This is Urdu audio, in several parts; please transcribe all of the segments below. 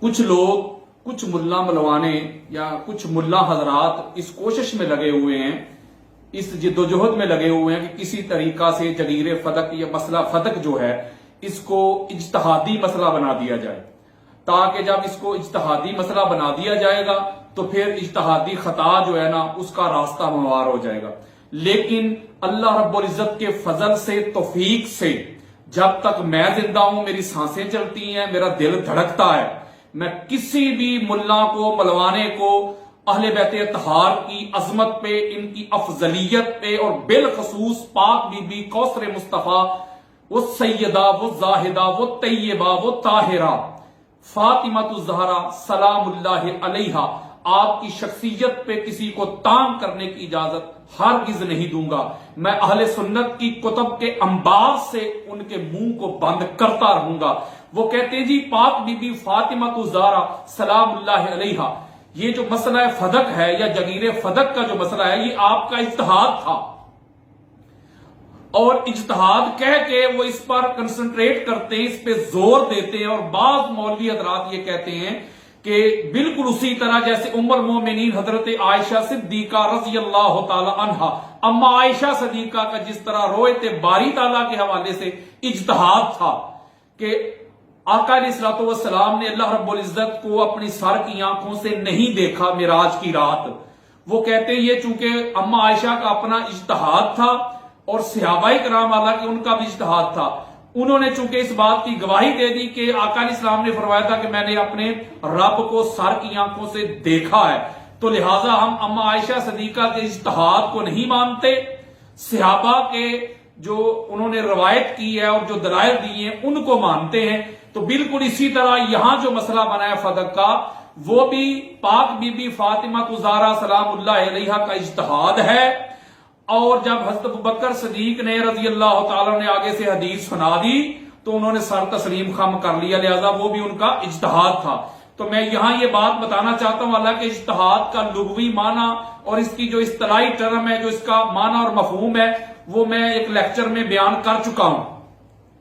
کچھ لوگ، کچھ ملا ملوانے یا کچھ ملا حضرات اس کوشش میں لگے ہوئے ہیں، اس جدوجہد میں لگے ہوئے ہیں کہ کسی طریقہ سے جگیر فدق یا مسئلہ فدق جو ہے اس کو اجتہادی مسئلہ بنا دیا جائے، تاکہ جب اس کو اجتہادی مسئلہ بنا دیا جائے گا تو پھر اجتہادی خطا جو ہے نا اس کا راستہ ہموار ہو جائے گا۔ لیکن اللہ رب العزت کے فضل سے، توفیق سے، جب تک میں زندہ ہوں، میری سانسیں چلتی ہیں، میرا دل دھڑکتا ہے، میں کسی بھی ملا کو، ملوانے کو، اہل بیت اطہار کی عظمت پہ، ان کی افضلیت پہ، اور بالخصوص پاک بی بی کوثر مصطفیٰ، وہ سیدہ، وہ زاہدہ، وہ طیبہ، وہ طاہرہ فاطمہ الزہرا سلام اللہ علیہا، آپ کی شخصیت پہ کسی کو تام کرنے کی اجازت ہرگز نہیں دوں گا۔ میں اہل سنت کی کتب کے انبار سے ان کے منہ کو بند کرتا رہوں گا۔ وہ کہتے ہیں جی پاک بی بی فاطمہ الزہرا سلام اللہ علیہا، یہ جو مسئلہ فدق ہے یا جگیر فدق کا جو مسئلہ ہے یہ آپ کا اجتہاد تھا، اور اجتہاد کہہ کے وہ اس پر کنسنٹریٹ کرتے ہیں، اس پہ زور دیتے ہیں، اور بعض مولوی حضرات یہ کہتے ہیں کہ بالکل اسی طرح جیسے ام المومنین حضرت عائشہ صدیقہ رضی اللہ تعالی عنہا، اما عائشہ صدیقہ کا جس طرح روایت باری تعالیٰ کے حوالے سے اجتہاد تھا کہ آقا علیہ الصلوۃ والسلام نے اللہ رب العزت کو اپنی سر کی آنکھوں سے نہیں دیکھا معراج کی رات، وہ کہتے ہیں یہ چونکہ اما عائشہ کا اپنا اجتہاد تھا اور صحابہ کرام حالانکہ ان کا بھی اجتہاد تھا، انہوں نے چونکہ اس بات کی گواہی دے دی کہ آقا علیہ السلام نے فرمایا تھا کہ میں نے اپنے رب کو سر کی آنکھوں سے دیکھا ہے، تو لہٰذا ہم اما عائشہ صدیقہ کے اجتہاد کو نہیں مانتے، صحابہ کے جو انہوں نے روایت کی ہے اور جو دلائل دی ہیں ان کو مانتے ہیں۔ تو بالکل اسی طرح یہاں جو مسئلہ بنا ہے فدق کا، وہ بھی پاک بی بی فاطمہ الزہرا سلام اللہ علیہا کا اجتہاد ہے، اور جب حضرت ابوبکر صدیق نے رضی اللہ تعالیٰ نے آگے سے حدیث سنا دی تو انہوں نے سر تسلیم خم کر لیا، لہذا وہ بھی ان کا اجتہاد تھا۔ تو میں یہاں یہ بات بتانا چاہتا ہوں حالانکہ اجتہاد کا لغوی معنی اور اس کی جو اصطلاحی ٹرم ہے، جو اس کا معنی اور مفہوم ہے، وہ میں ایک لیکچر میں بیان کر چکا ہوں،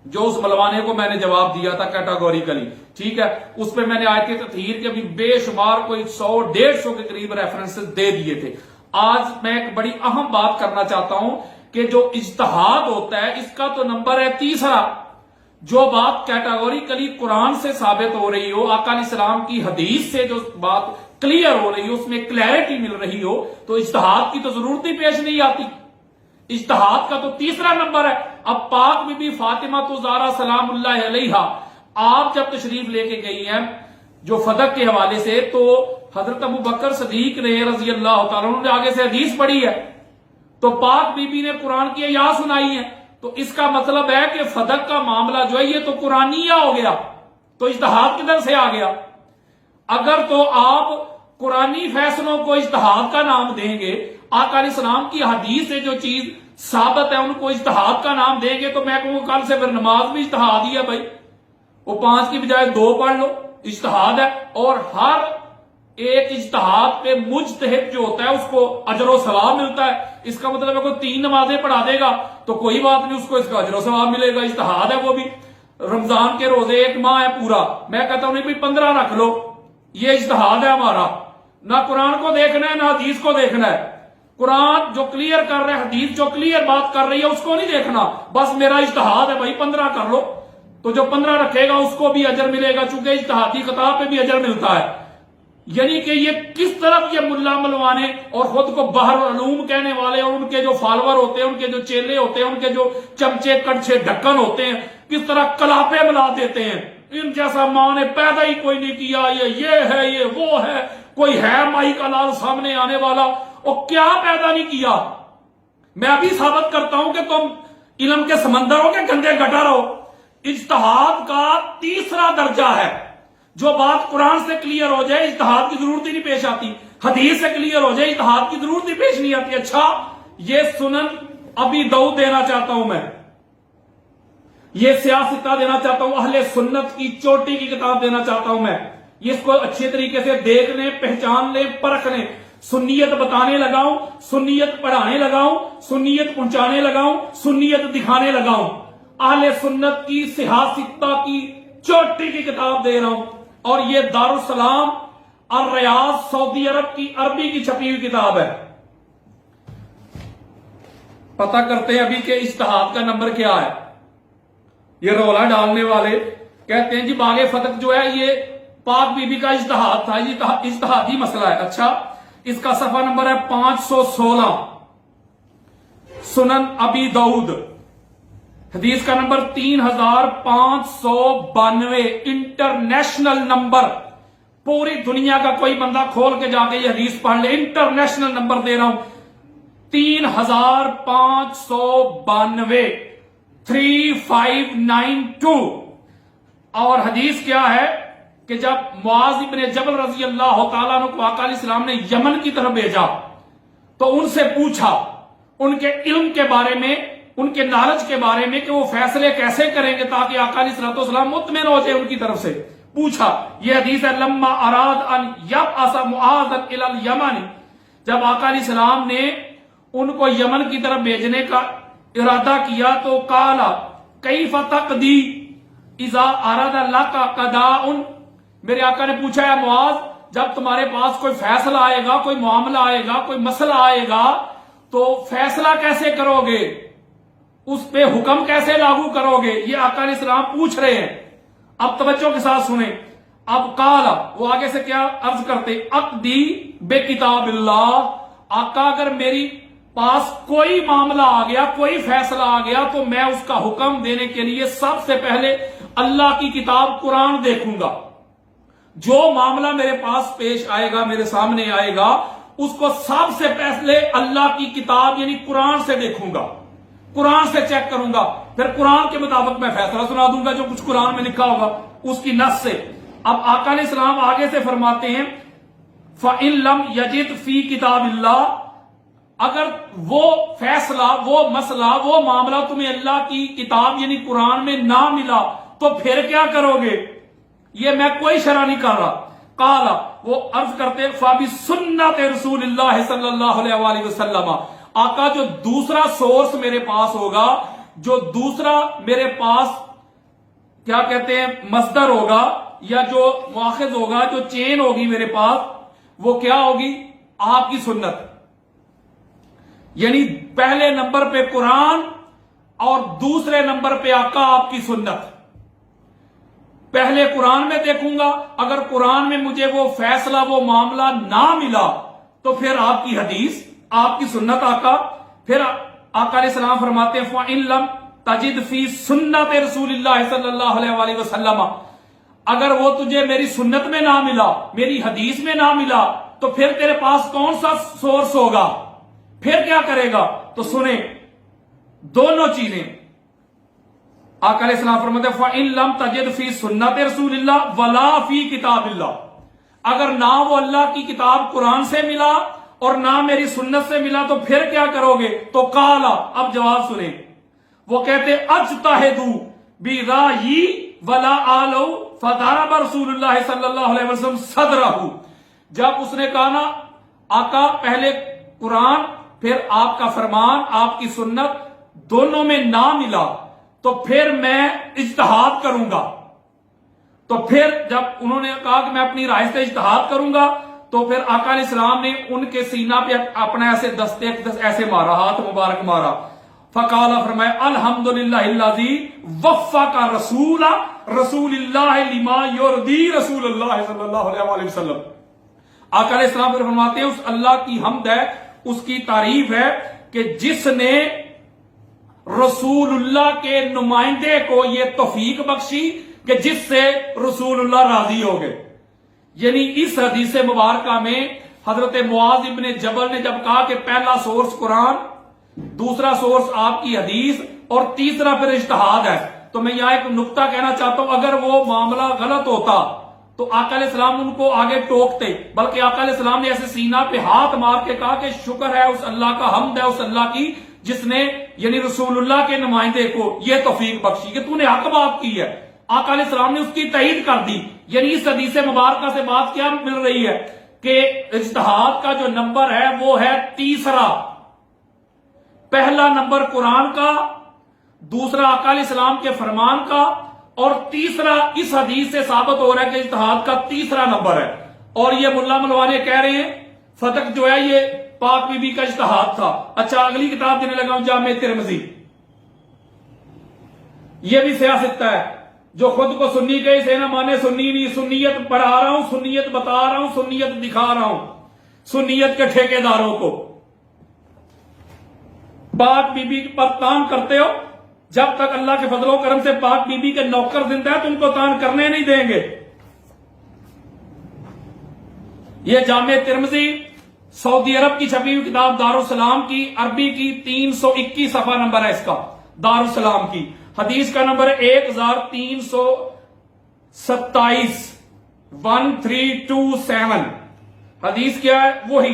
جو اس ملوانے کو میں نے جواب دیا تھا کیٹاگوریکلی، ٹھیک ہے، اس پہ میں نے آیت تطہیر کے بھی بے شمار کوئی 100-150 کے قریب ریفرنسز دے دیے تھے۔ آج میں ایک بڑی اہم بات کرنا چاہتا ہوں کہ جو اجتہاد ہوتا ہے اس کا تو نمبر ہے تیسرا، جو بات کیٹاگوریکلی قرآن سے ثابت ہو رہی ہو، آقا علیہ السلام کی حدیث سے جو بات کلیئر ہو رہی ہو، اس میں کلیئرٹی مل رہی ہو، تو اجتہاد کی تو ضرورت ہی پیش نہیں آتی، اجتہاد کا تو تیسرا نمبر ہے۔ اب پاک بی بی فاطمہ الزہرا سلام اللہ علیہا آپ جب تشریف لے کے گئی ہیں جو فدق کے حوالے سے، تو حضرت ابوبکر صدیق نے رضی اللہ تعالیٰ عنہ نے آگے سے حدیث پڑھی ہے، تو پاک بی بی نے قرآن کی آیات سنائی ہے، تو اس کا مطلب ہے کہ فدق کا معاملہ جو ہے یہ تو قرآنیہ ہو گیا، تو اجتہاد کدھر سے آ گیا؟ اگر تو آپ قرآنی فیصلوں کو اجتہاد کا نام دیں گے، آقا علیہ السلام کی حدیث سے جو چیز ثابت ہے ان کو اجتہاد کا نام دیں گے، تو میں کہوں کل سے پھر نماز بھی اجتہاد ہی ہے بھائی، وہ 5 کی بجائے 2 پڑھ لو، اجتہاد ہے، اور ہر ایک اجتہاد پہ مجتہد جو ہوتا ہے اس کو اجر و ثواب ملتا ہے۔ اس کا مطلب ہے کوئی 3 نمازیں پڑھا دے گا تو کوئی بات نہیں، اس کو اس کا اجر و ثواب ملے گا، اجتہاد ہے وہ بھی۔ رمضان کے روزے 1 ماہ ہے پورا، میں کہتا ہوں نہیں بھائی 15 رکھ لو، یہ اجتہاد ہے ہمارا، نہ قرآن کو دیکھنا ہے نہ حدیث کو دیکھنا ہے، قرآن جو کلیئر کر رہا ہے، حدیث جو کلیئر بات کر رہی ہے اس کو نہیں دیکھنا، بس میرا اجتہاد ہے بھائی 15 کر لو، تو جو 15 رکھے گا اس کو بھی اجر ملے گا، چونکہ اجتہادی خطا پہ بھی اجر ملتا ہے۔ یعنی کہ یہ کس طرف یہ ملا ملوانے اور خود کو بحر العلوم کہنے والے اور ان کے جو فالوور ہوتے ہیں، ان کے جو چیلے ہوتے ہیں، ان کے جو چمچے کڑچے ڈھکن ہوتے ہیں، کس طرح کلاپے ملا دیتے ہیں، ان جیسا ماں نے پیدا ہی کوئی نہیں کیا، یہ ہے، یہ وہ ہے، کوئی ہے مائی کا لال سامنے آنے والا، اور کیا پیدا نہیں کیا۔ میں ابھی ثابت کرتا ہوں کہ تم علم کے سمندروں کے گندے گٹر ہو۔ اجتہاد کا تیسرا درجہ ہے، جو بات قرآن سے کلیئر ہو جائے اجتہاد کی ضرورت ہی نہیں پیش آتی، حدیث سے کلیئر ہو جائے اجتہاد کی ضرورت ہی پیش نہیں آتی۔ اچھا یہ سنن ابی داؤد دینا چاہتا ہوں، میں یہ سیاستہ دینا چاہتا ہوں، اہل سنت کی چوٹی کی کتاب دینا چاہتا ہوں، میں اس کو اچھے طریقے سے دیکھ لیں، پہچان لیں، پرکھ لیں، سنیت بتانے لگاؤں، سنیت پڑھانے لگاؤں، سنیت پہنچانے لگاؤں، سنیت دکھانے لگاؤں، اہل سنت کی سیاستہ کی چوٹی کی کتاب دے رہا ہوں۔ اور یہ دارالسلام الریاض سعودی عرب کی عربی کی چھپی ہوئی کتاب ہے. پتہ کرتے ہیں ابھی کہ اجتہاد کا نمبر کیا ہے. یہ رولا ڈالنے والے کہتے ہیں جی باغ فتح جو ہے یہ پاک بی بی کا اجتہاد تھا، یہ اجتہادی مسئلہ ہے. اچھا، اس کا صفحہ نمبر ہے 516. سنن ابی داؤد حدیث کا نمبر 3592، انٹرنیشنل نمبر. پوری دنیا کا کوئی بندہ کھول کے جا کے یہ حدیث پڑھ لے، انٹرنیشنل نمبر دے رہا ہوں، 3592 3592. اور حدیث کیا ہے کہ جب معاذ ابن جبل رضی اللہ تعالیٰ عنہ کو آقا علیہ السلام نے یمن کی طرف بھیجا تو ان سے پوچھا ان کے علم کے بارے میں، ان کے نالج کے بارے میں کہ وہ فیصلے کیسے کریں گے تاکہ آقا علیہ السلام مطمئن ہو جائے. ان کی طرف سے پوچھا. یہ حدیث ہے لما اراد ان یبعث معاذ الی الیمن، جب آقا علیہ السلام نے ان کو یمن کی طرف بھیجنے کا ارادہ کیا تو قال کیف تقضی اذا اراد لک قضاء، میرے آقا نے پوچھا ہے معاذ جب تمہارے پاس کوئی فیصلہ آئے گا، کوئی معاملہ آئے گا، کوئی مسئلہ آئے گا تو فیصلہ کیسے کرو گے، اس پہ حکم کیسے لاگو کرو گے، یہ آقا علیہ السلام پوچھ رہے ہیں. اب توجہ کے ساتھ سنیں. اب قال، وہ آگے سے کیا عرض کرتے، اقضی بے کتاب اللہ، آقا اگر میری پاس کوئی معاملہ آ گیا، کوئی فیصلہ آ گیا تو میں اس کا حکم دینے کے لیے سب سے پہلے اللہ کی کتاب قرآن دیکھوں گا. جو معاملہ میرے پاس پیش آئے گا، میرے سامنے آئے گا، اس کو سب سے پہلے اللہ کی کتاب یعنی قرآن سے دیکھوں گا، قرآن سے چیک کروں گا، پھر قرآن کے مطابق میں فیصلہ سنا دوں گا جو کچھ قرآن میں لکھا ہوگا اس کی نص سے. اب آقا علیہ السلام آگے سے فرماتے ہیں فَإِن لَمْ يَجِدْ فِي كِتَابِ اللَّهِ، اگر وہ فیصلہ، وہ مسئلہ، وہ معاملہ تمہیں اللہ کی کتاب یعنی قرآن میں نہ ملا تو پھر کیا کرو گے؟ یہ میں کوئی شرح نہیں کر رہا. قال، وہ عرض کرتے فَبِسُنَّتِ رسول اللہ صلی اللہ علیہ وآلہ وسلم، آقا جو دوسرا سورس میرے پاس ہوگا، جو دوسرا میرے پاس کیا کہتے ہیں مصدر ہوگا یا جو مؤخذ ہوگا، جو چین ہوگی میرے پاس، وہ کیا ہوگی؟ آپ کی سنت. یعنی پہلے نمبر پہ قرآن اور دوسرے نمبر پہ آقا آپ کی سنت. پہلے قرآن میں دیکھوں گا، اگر قرآن میں مجھے وہ فیصلہ، وہ معاملہ نہ ملا تو پھر آپ کی حدیث، آپ کی سنت آقا. پھر آقا علیہ السلام فرماتے ہیں فَإِن لَمْ تَجِدْ فِي سُنَّتِ رسول اللہ صلی اللہ علیہ وآلہ وسلم، اگر وہ تجھے میری سنت میں نہ ملا، میری حدیث میں نہ ملا تو پھر تیرے پاس کون سا سورس ہوگا؟ پھر کیا کرے گا؟ تو سنیں دونوں چیزیں. آقا علیہ السلام فرماتے ہیں فَإِن لَمْ تَجِدْ فِي سُنَّتِ رسول اللہ وَلَا فِي کتاب اللہ، اگر نہ وہ اللہ کی کتاب قرآن سے ملا اور نہ میری سنت سے ملا تو پھر کیا کرو گے؟ تو قال، اب جواب سنیں. وہ کہتے اجتہدوا برأیی ولا آلو فضرب رسول اللہ صلی اللہ علیہ وسلم صدرہ، جب اس نے کہا نا آقا پہلے قرآن پھر آپ کا فرمان، آپ کی سنت دونوں میں نہ ملا تو پھر میں اجتہاد کروں گا. تو پھر جب انہوں نے کہا کہ میں اپنی رائے سے اجتہاد کروں گا تو پھر آقا علیہ السلام نے ان کے سینہ پہ اپنا ایسے دستے ایسے مارا، ہاتھ مبارک مارا. فقال، فرمایا الحمدللہ الذی وفق رسول اللہ لما یرضی رسول اللہ صلی اللہ علیہ وآلہ وسلم. آقا علیہ السلام پھر فرماتے ہیں اس اللہ کی حمد ہے، اس کی تعریف ہے کہ جس نے رسول اللہ کے نمائندے کو یہ توفیق بخشی کہ جس سے رسول اللہ راضی ہو گئے. یعنی اس حدیث مبارکہ میں حضرت معاذ ابن جبل نے جب کہا کہ پہلا سورس قرآن، دوسرا سورس آپ کی حدیث اور تیسرا پھر اجتہاد ہے، تو میں یہاں ایک نقطہ کہنا چاہتا ہوں، اگر وہ معاملہ غلط ہوتا تو آقا علیہ السلام ان کو آگے ٹوکتے، بلکہ آقا علیہ السلام نے ایسے سینہ پہ ہاتھ مار کے کہا کہ شکر ہے اس اللہ کا، حمد ہے اس اللہ کی جس نے یعنی رسول اللہ کے نمائندے کو یہ توفیق بخشی کہ تو نے حق بات کی ہے. آقا علیہ السلام نے اس کی تائید کر دی. یعنی اس حدیث مبارکہ سے بات کیا مل رہی ہے کہ اجتہاد کا جو نمبر ہے وہ ہے تیسرا. پہلا نمبر قرآن کا، دوسرا آقا علیہ السلام کے فرمان کا اور تیسرا اس حدیث سے ثابت ہو رہا ہے کہ اجتہاد کا تیسرا نمبر ہے، اور یہ ملا ملوانے کہہ رہے ہیں فتق جو ہے یہ پاک بی بی کا اجتہاد تھا۔ اچھا اگلی کتاب دینے لگا ہوں، جامع ترمذی، یہ بھی سیاست ہے، جو خود کو سنی کہے اسے نہ مانے سنی نہیں، سنیت پڑھا رہا ہوں، سنیت بتا رہا ہوں، سنیت دکھا رہا ہوں سنیت کے ٹھیکیداروں کو۔ پاک بی بی پر تان کرتے ہو، جب تک اللہ کے فضل و کرم سے پاک بی بی کے نوکر زندہ ہے تو ان کو تان کرنے نہیں دیں گے۔ یہ جامع ترمذی سعودی عرب کی چھپی ہوئی کتاب دارالسلام کی، عربی کی 321 صفحہ نمبر ہے اس کا، دارالسلام کی، حدیث کا نمبر 1327 1327۔ حدیث کیا ہے؟ وہی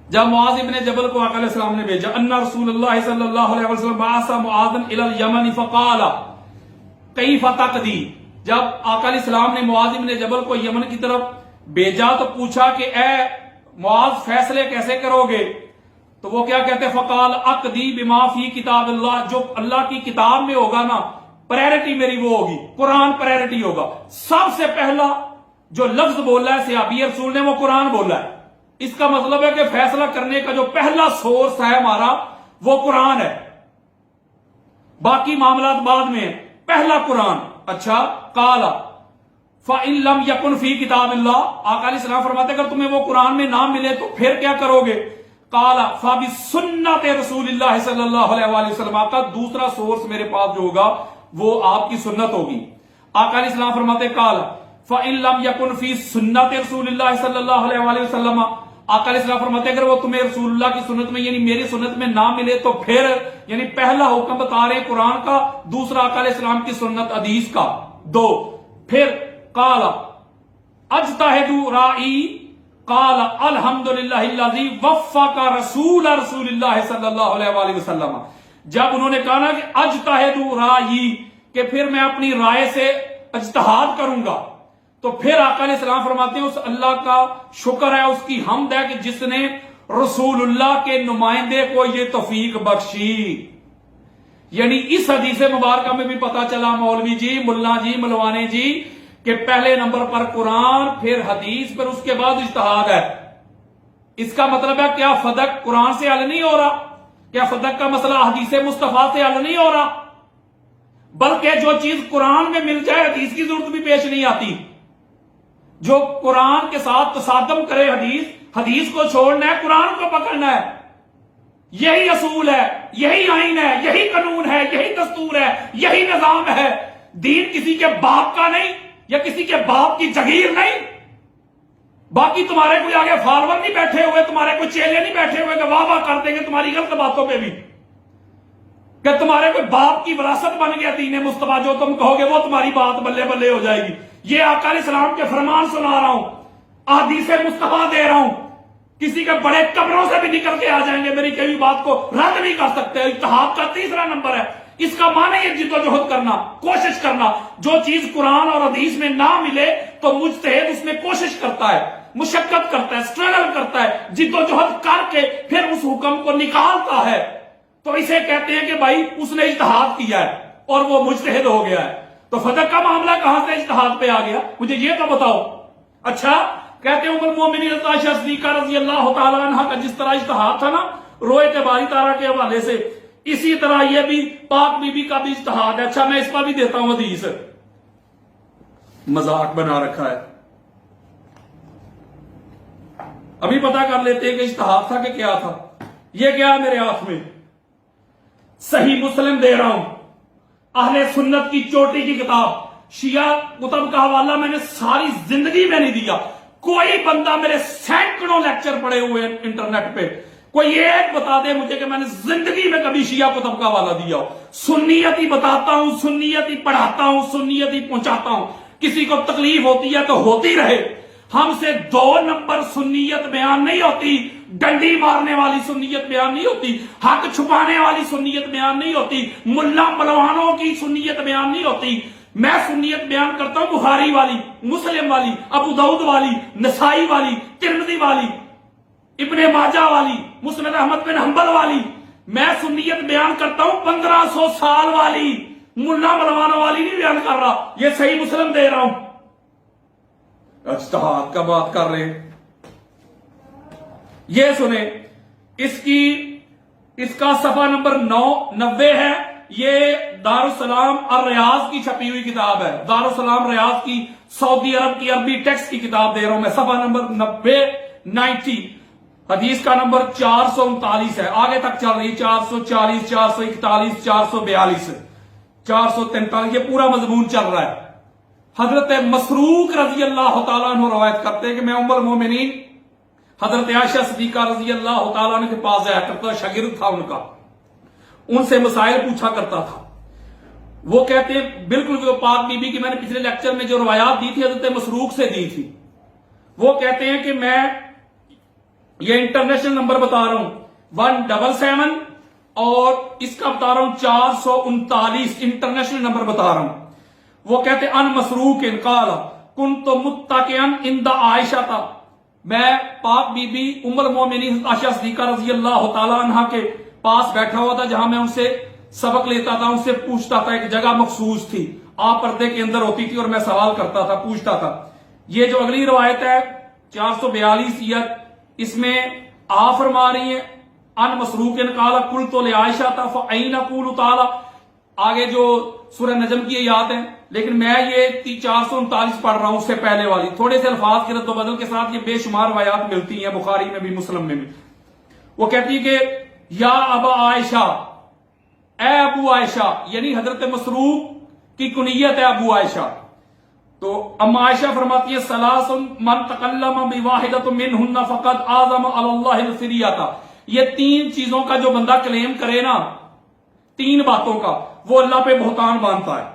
جب معاذ ابن جبل کو آقا علیہ السلام نے بھیجا، ان رسول اللہ صلی اللہ علیہ وسلم بعث معاذا الی الیمن فقال کیف تقضی، جب آقا علیہ السلام نے معاذ ابن جبل کو یمن کی طرف بھیجا تو پوچھا کہ اے معاذ فیصلے کیسے کرو گے؟ تو وہ کیا کہتے؟ فقال اقضی بما فی کتاب اللہ، جو اللہ کی کتاب میں ہوگا نا پرائرٹی میری وہ ہوگی، قرآن پرائرٹی ہوگا۔ سب سے پہلا جو لفظ بولا ہے صحابی رسول نے وہ قرآن بولا ہے، اس کا مطلب ہے کہ فیصلہ کرنے کا جو پہلا سورس ہے ہمارا وہ قرآن ہے، باقی معاملات بعد میں ہیں، پہلا قرآن۔ اچھا قال فَإِن لَمْ يَكُنْ فِي كِتَابِ اللَّهِ، آقا علیہ السلام فرماتے اگر تمہیں وہ قرآن میں نہ ملے تو پھر کیا کرو گے؟ قال فَبِسُنَّتِ رسول اللہ صلی اللہ علیہ وآلہ وسلم، آقا دوسرا سورس میرے پاس جو ہوگا وہ آپ کی سنت ہوگی۔ آقا علیہ السلام فرماتے قال فَإِن لَمْ يَكُنْ فِي سُنَّتِ رسول اللہ صلی اللہ علیہ وآلہ وسلم، آقا علیہ السلام فرماتے اگر وہ تمہیں رسول اللہ کی سنت میں یعنی میری سنت میں نہ ملے تو پھر یعنی پہلا حکم بتا رہے قرآن کا، دوسرا آقا علیہ السلام کی سنت حدیث کا، دو۔ پھر قال اجتہد رائی قال الحمدللہ الذی وفق رسول اللہ صلی اللہ علیہ وآلہ وسلم، جب انہوں نے کہا نا کہ اجتہد رائی کہ پھر میں اپنی رائے سے اجتہاد کروں گا، تو پھر آقا علیہ السلام فرماتے ہیں اس اللہ کا شکر ہے، اس کی حمد ہے کہ جس نے رسول اللہ کے نمائندے کو یہ توفیق بخشی۔ یعنی اس حدیث مبارکہ میں بھی پتا چلا مولوی جی، ملا جی، ملوانے جی، کہ پہلے نمبر پر قرآن، پھر حدیث، پھر اس کے بعد اجتہاد ہے۔ اس کا مطلب ہے کیا فدق قرآن سے حل نہیں ہو رہا؟ کیا فدق کا مسئلہ حدیث مصطفیٰ سے حل نہیں ہو رہا؟ بلکہ جو چیز قرآن میں مل جائے حدیث کی ضرورت بھی پیش نہیں آتی۔ جو قرآن کے ساتھ تصادم کرے حدیث کو چھوڑنا ہے، قرآن کو پکڑنا ہے۔ یہی اصول ہے، یہی آئین ہے، یہی قانون ہے، یہی دستور ہے، یہی نظام ہے۔ دین کسی کے باپ کا نہیں یا کسی کے باپ کی جگیر نہیں۔ باقی تمہارے کوئی آگے فالوور نہیں بیٹھے ہوئے، تمہارے کوئی چیلے نہیں بیٹھے ہوئے کہ واہ واہ کر دیں گے تمہاری غلط باتوں پہ بھی، کہ تمہارے کوئی باپ کی وراثت بن گیا دین مصطفیٰ، جو تم کہو گے وہ تمہاری بات بلے بلے ہو جائے گی۔ یہ آقا علیہ السلام کے فرمان سنا رہا ہوں، احادیث مصطفیٰ دے رہا ہوں، کسی کے بڑے قبروں سے بھی نکل کے آ جائیں گے، میری کئی بات کو رد نہیں کر سکتے۔ اجتہاد کا تیسرا نمبر ہے، اس کا معنی ہے جد و جہد کرنا، کوشش کرنا۔ جو چیز قرآن اور حدیث میں نہ ملے تو مجتہد اس میں کوشش کرتا ہے، مشقت کرتا ہے، سٹرگل کرتا ہے، جد و جہد کر کے پھر اس حکم کو نکالتا ہے، تو اسے کہتے ہیں کہ بھائی اس نے اجتہاد کیا ہے اور وہ مجتہد ہو گیا ہے۔ تو فدق کا معاملہ کہاں سے اجتہاد پہ آ گیا؟ مجھے یہ تو بتاؤ۔ اچھا کہتے ہیں ام المومنین عائشہ صدیقہ رضی اللہ تعالی عنہ کا جس طرح اجتہاد تھا نا روئے باری تارا کے حوالے سے، اسی طرح یہ بھی پاک بی بی کا بھی اجتہاد ہے۔ اچھا میں اس پر بھی دیتا ہوں حدیث، مذاق بنا رکھا ہے، ابھی پتا کر لیتے ہیں کہ اجتہاد تھا کہ کیا تھا۔ یہ کیا ہے میرے ہاتھ میں؟ صحیح مسلم دے رہا ہوں، اہل سنت کی چوٹی کی کتاب، شیعہ کتب کا حوالہ میں نے ساری زندگی میں نہیں دیا۔ کوئی بندہ میرے سینکڑوں لیکچر پڑے ہوئے انٹرنیٹ پہ، کوئی ایک بتا دے مجھے کہ میں نے زندگی میں کبھی شیعہ کتب کا حوالہ دیا ہو۔ سنیت ہی بتاتا ہوں، سنیت ہی پڑھاتا ہوں، سنیت ہی پہنچاتا ہوں۔ کسی کو تکلیف ہوتی ہے تو ہوتی رہے، ہم سے 2 نمبر سنیت بیان نہیں ہوتی، ڈنڈی مارنے والی سنیت بیان نہیں ہوتی، حق چھپانے والی سنیت بیان نہیں ہوتی، ملا ملوانوں کی سنیت بیان نہیں ہوتی۔ میں سنیت بیان کرتا ہوں بخاری والی، مسلم والی، ابو داؤد والی، نسائی والی، ترمذی والی، ابن ماجہ والی، مسند احمد بن حنبل والی۔ میں سنیت بیان کرتا ہوں 1500 سال والی، ملا ملوانا والی نہیں بیان کر رہا، یہ صحیح مسلم دے رہا ہوں۔ اجتہاد کا بات کر رہے ہیں۔ یہ سنیں، اس کا صفحہ نمبر 90 ہے، یہ دارالسلام الریاض کی چھپی ہوئی کتاب ہے، دارالسلام ریاض کی، سعودی عرب کی عربی ٹیکسٹ کی کتاب دے رہا ہوں میں، صفحہ نمبر 90 حدیث کا نمبر 439 ہے، آگے تک چل رہی 440 441 442 443، یہ پورا مضمون چل رہا ہے۔ حضرت مسروق رضی اللہ تعالیٰ عنہ روایت کرتے ہیں کہ میں ام المومنین حضرت عائشہ صدیقہ رضی اللہ تعالیٰ عنہ کے پاس جایا کرتا، شاگرد تھا ان کا، ان سے مسائل پوچھا کرتا تھا۔ وہ کہتے ہیں بالکل وہ پاک بی بی کی میں نے پچھلے لیکچر میں جو روایات دی تھی حضرت مسروق سے دی تھی، وہ کہتے ہیں کہ میں یہ انٹرنیشنل نمبر بتا رہا ہوں 177 اور اس کا بتا رہا ہوں 439 انٹرنیشنل نمبر بتا رہا ہوں۔ وہ کہتے ہیں ان مسروق قال کنت متکئا عند عائشہ، میں پاک بی بی ام المومنین عائشہ صدیقہ رضی اللہ تعالیٰ عنہ کے پاس بیٹھا ہوا تھا، جہاں میں ان سے سبق لیتا تھا، ان سے پوچھتا تھا، ایک جگہ مخصوص تھی، آپ پردے کے اندر ہوتی تھی اور میں سوال کرتا تھا، پوچھتا تھا۔ یہ جو اگلی روایت ہے 442 اس میں آپ فرما رہی ہیں ان مسروق قال قلت لعائشہ فأین اقول تعالی، آگے جو سورہ نجم کی آیات ہیں، لیکن میں یہ 439 پڑھ رہا ہوں، اس سے پہلے والی تھوڑے سے الفاظ کے رد و بدل کے ساتھ، یہ بے شمار روایات ملتی ہیں بخاری میں بھی مسلم میں بھی۔ وہ کہتی ہے کہ یا ابا عائشہ، اے ابو عائشہ، یعنی حضرت مسروق کی کنیت ہے ابو عائشہ۔ تو اما عائشہ فرماتی ہے ثلاث من تکلم بواحدۃ منہن فقد اعظم علی اللہ الفریۃ، یہ 3 چیزوں کا جو بندہ کلیم کرے نا، 3 باتوں کا، وہ اللہ پہ بہتان باندھتا ہے۔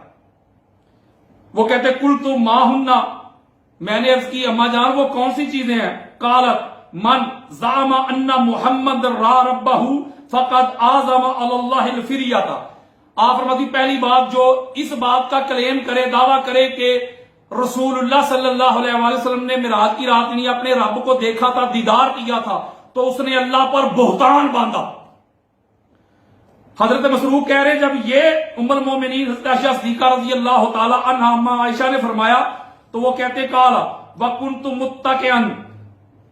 وہ کہتے قلت ما ہن، میں نے عرض کی اما جان وہ کون سی چیزیں ہیں؟ قالت من زعم ان محمد را ربہ فقد اعظم علی اللہ الفریۃ، آپ فرماتی پہلی بات جو اس بات کا کلیم کرے، دعویٰ کرے کہ رسول اللہ صلی اللہ علیہ وسلم نے معراج کی رات نہیں اپنے رب کو دیکھا تھا، دیدار کیا تھا، تو اس نے اللہ پر بہتان باندھا۔ حضرت مسروق کہہ رہے جب یہ ام المومنین حضرت عائشہ صدیقہ رضی اللہ تعالی عنہا اما عائشہ نے فرمایا تو وہ کہتے قال وکنت متکئا،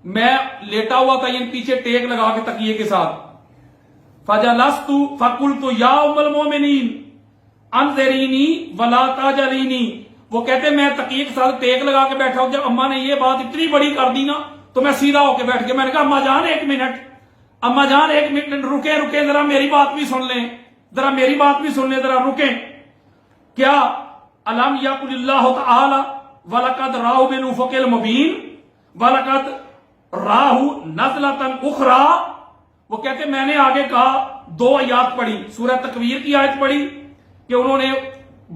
میں لیٹا ہوا تھا، یہ پیچھے ٹیک لگا کے تکیے کے ساتھ، فجلست فقلت یا ام المومنین انظرینی ولا تجلینی، وہ کہتے میں تکیے کے ساتھ ٹیک لگا کے بیٹھا ہوں، جب اما نے یہ بات اتنی بڑی کر دی نا تو میں سیدھا ہو کے بیٹھ گیا، میں نے کہا اما جان ایک منٹ، اما جان ایک منٹ رکیں ذرا میری بات بھی سن لیں، ذرا میری بات بھی سن لیں، ذرا رکیں۔ کیا الم یقل اللہ تعالی وَلَقَدْ رَاهُ بِالْأُفُقِ الْمُبِینِ وَلَقَدْ رَاهُ نَزْلَةً أُخْرَىٰ، وہ کہتے میں نے آگے کہا 2 آیات پڑھی، سورہ تکویر کی آیت پڑھی کہ انہوں نے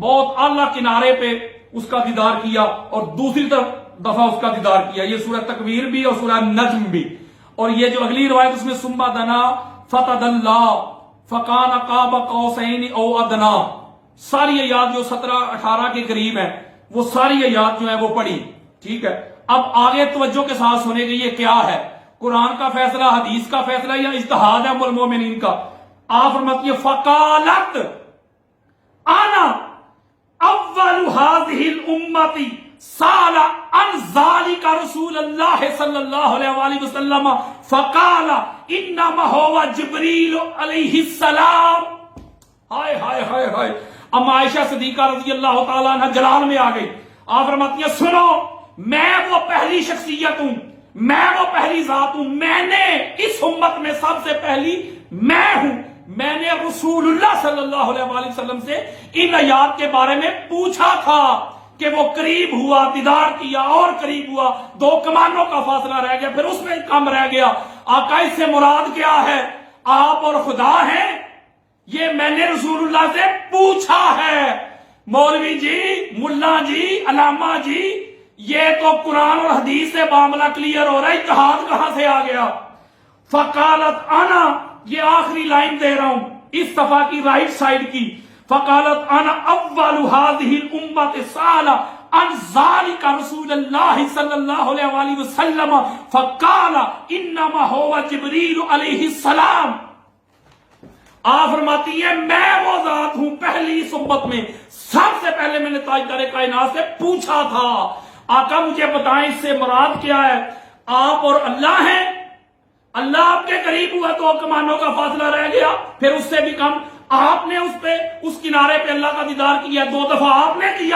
بہت اعلیٰ کنارے پہ اس کا دیدار کیا اور دوسری دفعہ اس کا دیدار کیا، یہ سورہ تکویر بھی اور سورہ نجم بھی، اور یہ جو اگلی روایت اس میں ثم دنا فتدلّا فکان قاب قوسین او ادنا، ساری آیات جو 17-18 کے قریب ہیں وہ ساری آیات جو ہیں وہ پڑھی، ٹھیک ہے۔ اب آگے توجہ کے ساتھ سنے گے یہ کیا ہے، قرآن کا فیصلہ، حدیث کا فیصلہ یا اجتہاد ہے ام المومنین کا؟ آپ فرماتی ہے فقالت انا اول هذه الامه سال عن ذلك رسول اللہ صلی اللہ علیہ وآلہ وسلم فقال انما هو جبریل علیہ السلام۔ ہائے ہائے ہائے ہائے، اما عائشہ صدیقہ رضی اللہ تعالیٰ عنہ جلال میں آ گئی۔ آپ فرماتی ہیں سنو، میں وہ پہلی شخصیت ہوں، میں وہ پہلی ذات ہوں، میں نے اس امت میں سب سے پہلی میں ہوں، میں نے رسول اللہ صلی اللہ علیہ وآلہ وسلم سے ان آیات کے بارے میں پوچھا تھا کہ وہ قریب ہوا، دیدار کیا اور قریب ہوا، 2 کمانوں کا فاصلہ رہ گیا، پھر اس میں کم رہ گیا۔ آقا اس سے مراد کیا ہے؟ آپ اور خدا ہیں؟ یہ میں نے رسول اللہ سے پوچھا ہے۔ مولوی جی، ملا جی، علامہ جی، یہ تو قرآن اور حدیث سے معاملہ کلیئر ہو رہا ہے، اتحاد کہاں سے آ گیا؟ فقالت انا، یہ آخری لائن دے رہا ہوں اس صفحہ کی رائٹ سائڈ کی، فقالت انا اول هذه الامه سال عن ذلك رسول اللہ صلی اللہ علیہ وآلہ وسلم فقال انما هو جبریل علیہ السلام۔ آپ فرماتی ہیں میں وہ ذات ہوں پہلی اس امت میں سب سے پہلے میں نے تاجدار کائنات سے پوچھا تھا آقا مجھے بتائیں اس سے مراد کیا ہے؟ آپ اور اللہ ہیں، اللہ آپ کے قریب ہوا تو کمانوں کا فاصلہ رہ گیا، پھر اس سے بھی کم آپ نے اس کنارے پہ اللہ کا دیدار کیا 2 دفعہ آپ نے کیا۔